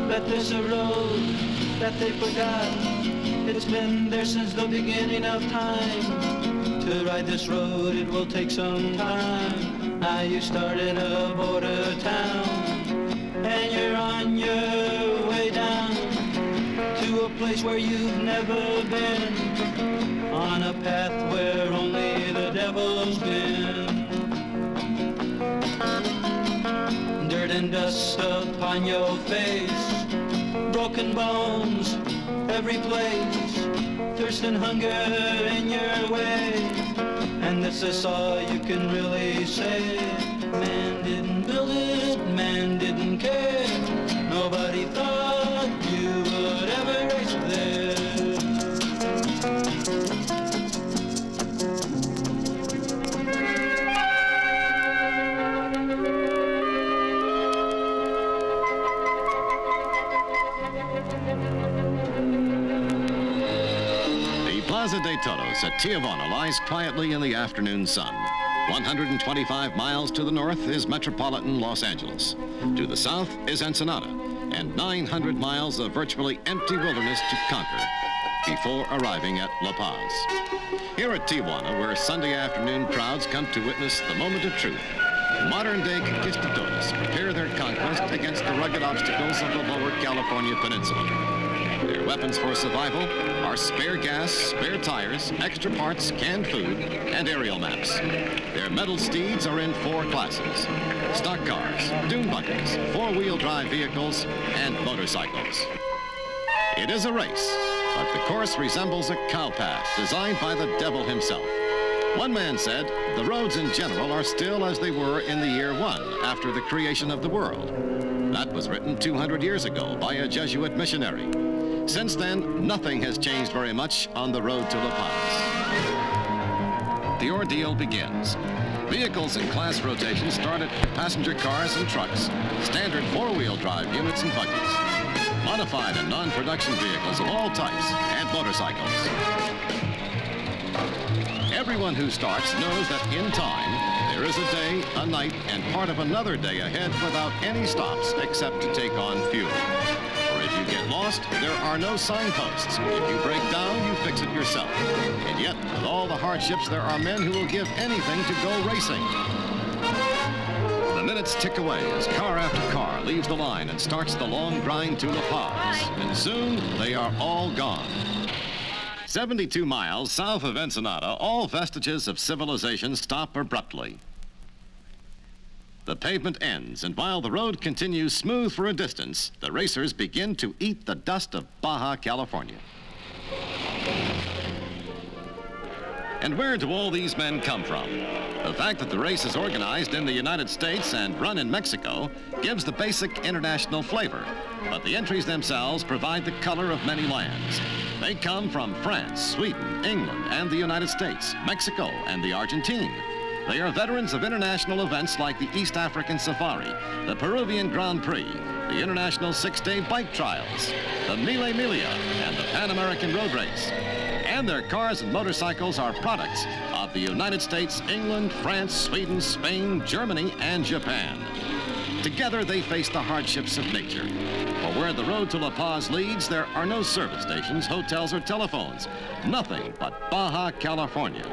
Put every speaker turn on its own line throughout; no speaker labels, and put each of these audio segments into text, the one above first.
that there's a road that they forgot. It's been there since the beginning of time. To ride this road it will take some time. Now you start in a border town, and you're on your way down to a place where you've never been, on a path where only the devil's been. Dirt and dust upon your face, broken bones every place, thirst and hunger in your way, and this is all you can really say. Man didn't build it, man didn't care, nobody thought you would ever race there.
Plaza de Toros at Tijuana lies quietly in the afternoon sun. 125 miles to the north is metropolitan Los Angeles. To the south is Ensenada, and 900 miles of virtually empty wilderness to conquer before arriving at La Paz. Here at Tijuana, where Sunday afternoon crowds come to witness the moment of truth, modern-day conquistadores prepare their conquest against the rugged obstacles of the lower California Peninsula. Their weapons for survival are spare gas, spare tires, extra parts, canned food, and aerial maps. Their metal steeds are in 4 classes: stock cars, dune buggies, 4-wheel drive vehicles, and motorcycles. It is a race, but the course resembles a cow path designed by the devil himself. One man said, the roads in general are still as they were in the year 1 after the creation of the world. That was written 200 years ago by a Jesuit missionary. Since then, nothing has changed very much on the road to La Paz. The ordeal begins. Vehicles in class rotation start at passenger cars and trucks, standard 4-wheel drive units and buggies, modified and non-production vehicles of all types, and motorcycles. Everyone who starts knows that in time, there is a day, a night, and part of another day ahead without any stops except to take on fuel. If you get lost, there are no signposts. If you break down, you fix it yourself. And yet, with all the hardships, there are men who will give anything to go racing. The minutes tick away as car after car leaves the line and starts the long grind to La Paz. And soon, they are all gone. 72 miles south of Ensenada, all vestiges of civilization stop abruptly. The pavement ends, and while the road continues smooth for a distance, the racers begin to eat the dust of Baja California. And where do all these men come from? The fact that the race is organized in the United States and run in Mexico gives the basic international flavor, but the entries themselves provide the color of many lands. They come from France, Sweden, England, and the United States, Mexico, and the Argentine. They are veterans of international events like the East African Safari, the Peruvian Grand Prix, the International 6-Day Bike Trials, the Mille Miglia, and the Pan American Road Race. And their cars and motorcycles are products of the United States, England, France, Sweden, Spain, Germany, and Japan. Together, they face the hardships of nature. For where the road to La Paz leads, there are no service stations, hotels, or telephones. Nothing but Baja California.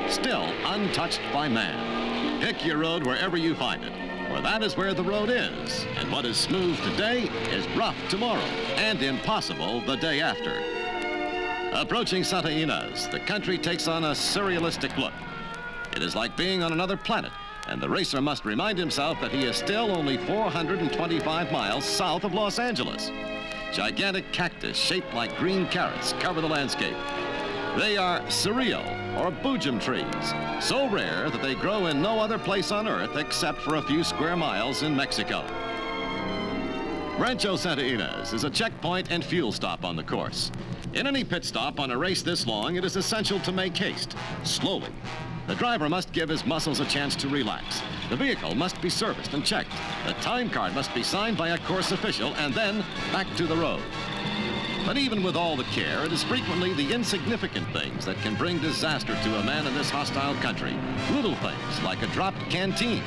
Still untouched by man. Pick your road wherever you find it, for that is where the road is, and what is smooth today is rough tomorrow, and impossible the day after. Approaching Santa Ynez, the country takes on a surrealistic look. It is like being on another planet, and the racer must remind himself that he is still only 425 miles south of Los Angeles. Gigantic cactus shaped like green carrots cover the landscape. They are cereal, or boojum trees, so rare that they grow in no other place on Earth except for a few square miles in Mexico. Rancho Santa Ynez is a checkpoint and fuel stop on the course. In any pit stop on a race this long, it is essential to make haste, slowly. The driver must give his muscles a chance to relax. The vehicle must be serviced and checked. The time card must be signed by a course official, and then back to the road. But even with all the care, it is frequently the insignificant things that can bring disaster to a man in this hostile country. Little things like a dropped canteen.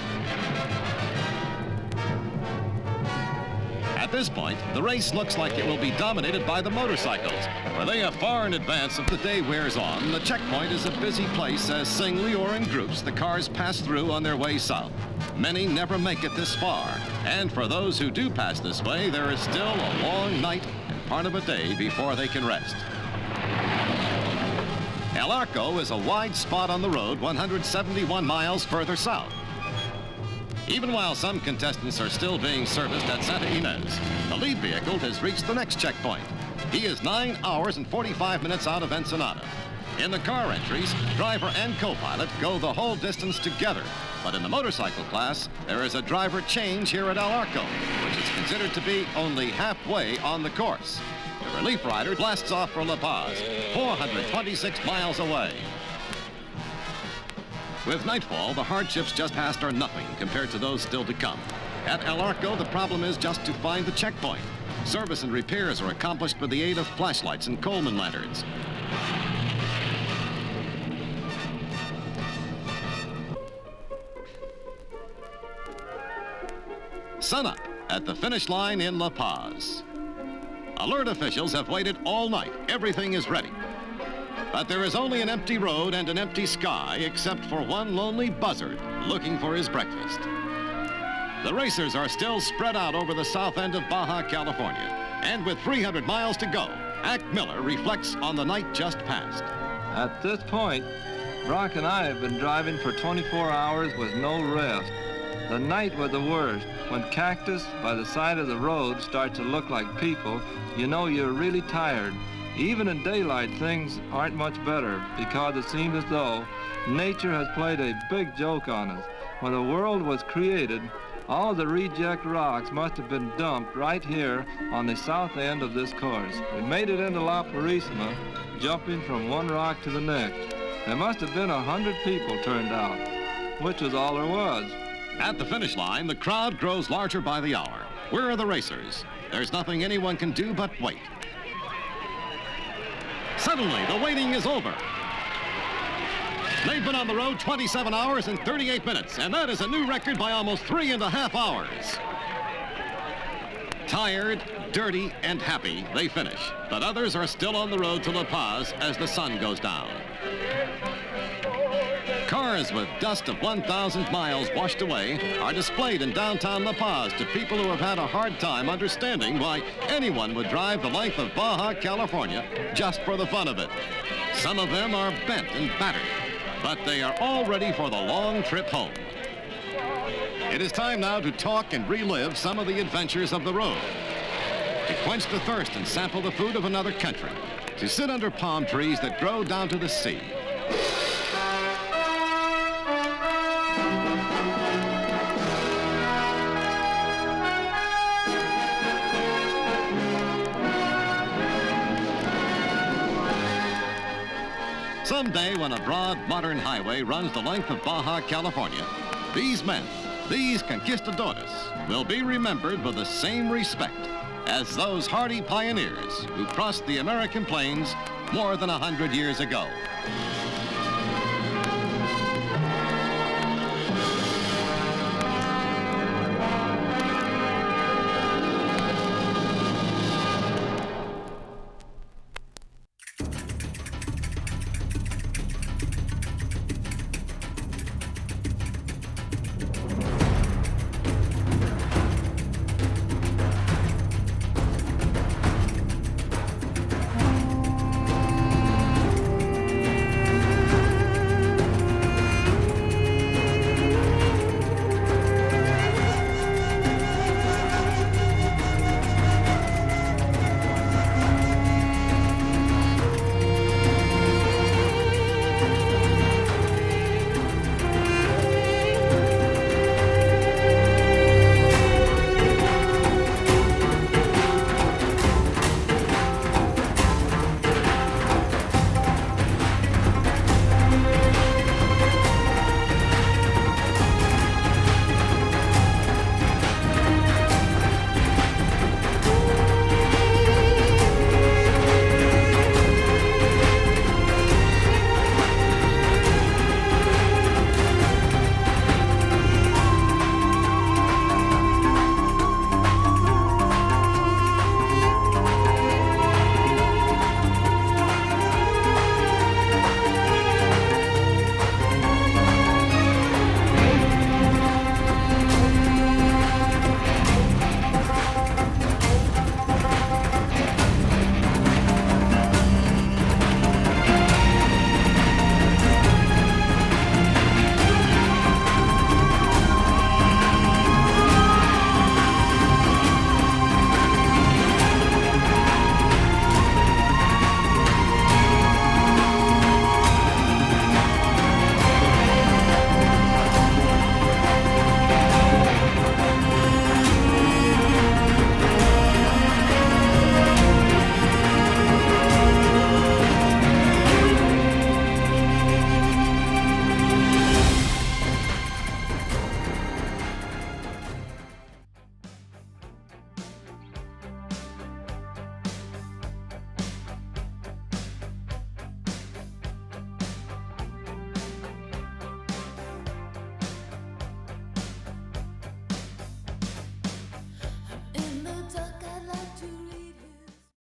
At At this point, the race looks like it will be dominated by the motorcycles, for they are far in advance of the day wears on. The checkpoint is a busy place as singly or in groups the cars pass through on their way south. Many never make it this far, and for those who do pass this way, there is still a long night and part of a day before they can rest. El Arco is a wide spot on the road 171 miles further south. Even while some contestants are still being serviced at Santa Ynez, the lead vehicle has reached the next checkpoint. He is 9 hours and 45 minutes out of Ensenada. In the car entries, driver and co-pilot go the whole distance together. But in the motorcycle class, there is a driver change here at El Arco, which is considered to be only halfway on the course. The relief rider blasts off for La Paz, 426 miles away. With nightfall, the hardships just past are nothing compared to those still to come. At El Arco, the problem is just to find the checkpoint. Service and repairs are accomplished with the aid of flashlights and Coleman lanterns. Sunup at the finish line in La Paz. Alert officials have waited all night. Everything is ready. But there is only an empty road and an empty sky except for one lonely buzzard looking for his breakfast. The racers are still spread out over the south end of Baja California. And with 300 miles to go, Ack Miller reflects on the night just past.
At this point, Brock and I have been driving for 24 hours with no rest. The night was the worst. When cactus by the side of the road start to look like people, you know you're really tired. Even in daylight, things aren't much better because it seems as though nature has played a big joke on us. When the world was created, all the reject rocks must have been dumped right here on the south end of this course. We made it into La Purísima, jumping from one rock to the next. There must have been 100 people turned out, which was all there was.
At the finish line, the crowd grows larger by the hour. Where are the racers? There's nothing anyone can do but wait. Suddenly, the waiting is over. They've been on the road 27 hours and 38 minutes, and that is a new record by almost 3.5 hours. Tired, dirty, and happy, they finish. But others are still on the road to La Paz as the sun goes down. Cars with dust of 1,000 miles washed away are displayed in downtown La Paz to people who have had a hard time understanding why anyone would drive the length of Baja California just for the fun of it. Some of them are bent and battered, but they are all ready for the long trip home. It is time now to talk and relive some of the adventures of the road, to quench the thirst and sample the food of another country, to sit under palm trees that grow down to the sea. Someday, when a broad, modern highway runs the length of Baja California, these men, these conquistadores, will be remembered with the same respect as those hardy pioneers who crossed the American plains more than 100 years ago.